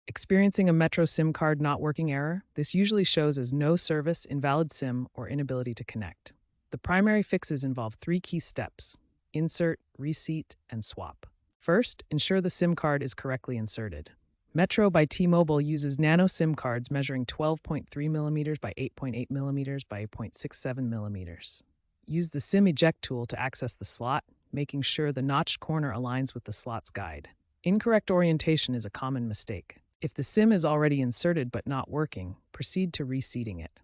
Experiencing a Metro SIM card not working error, this usually shows as no service, invalid SIM, or inability to connect. The primary fixes involve three key steps: insert, reseat, and swap. First, ensure the SIM card is correctly inserted. Metro by T-Mobile uses nano SIM cards measuring 12.3 millimeters by 8.8 millimeters by 8.67 millimeters. Use the SIM eject tool to access the slot, making sure the notched corner aligns with the slot's guide. Incorrect orientation is a common mistake. If the SIM is already inserted but not working, proceed to reseating it.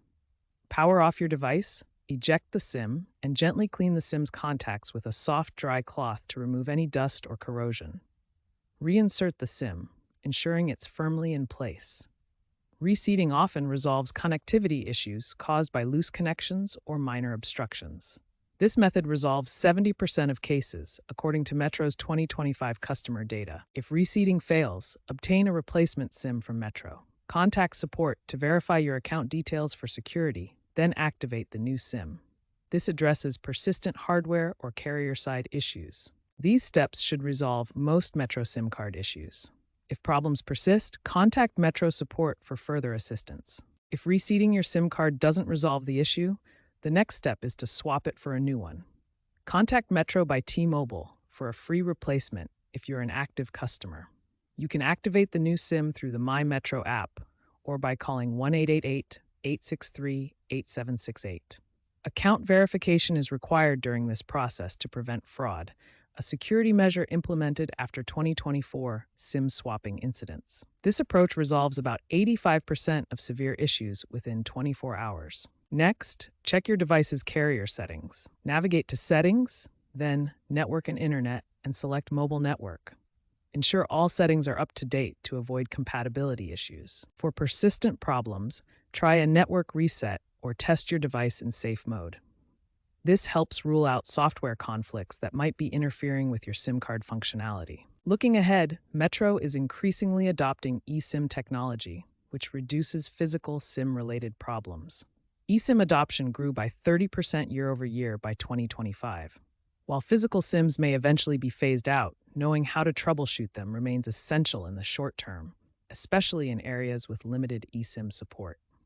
Power off your device, eject the SIM, and gently clean the SIM's contacts with a soft, dry cloth to remove any dust or corrosion. Reinsert the SIM, ensuring it's firmly in place. Reseating often resolves connectivity issues caused by loose connections or minor obstructions. This method resolves 70% of cases, according to Metro's 2025 customer data. If reseating fails, obtain a replacement SIM from Metro. Contact support to verify your account details for security, then activate the new SIM. This addresses persistent hardware or carrier-side issues. These steps should resolve most Metro SIM card issues. If problems persist, contact Metro support for further assistance. If reseating your SIM card doesn't resolve the issue, the next step is to swap it for a new one. Contact Metro by T-Mobile for a free replacement if you're an active customer. You can activate the new SIM through the My Metro app or by calling 1-888-863-8768. Account verification is required during this process to prevent fraud, a security measure implemented after 2024 SIM swapping incidents. This approach resolves about 85% of severe issues within 24 hours. Next, check your device's carrier settings. Navigate to Settings, then Network and Internet, and select Mobile Network. Ensure all settings are up to date to avoid compatibility issues. For persistent problems, try a network reset or test your device in safe mode. This helps rule out software conflicts that might be interfering with your SIM card functionality. Looking ahead, Metro is increasingly adopting eSIM technology, which reduces physical SIM-related problems. eSIM adoption grew by 30% year over year by 2025. While physical SIMs may eventually be phased out, knowing how to troubleshoot them remains essential in the short term, especially in areas with limited eSIM support.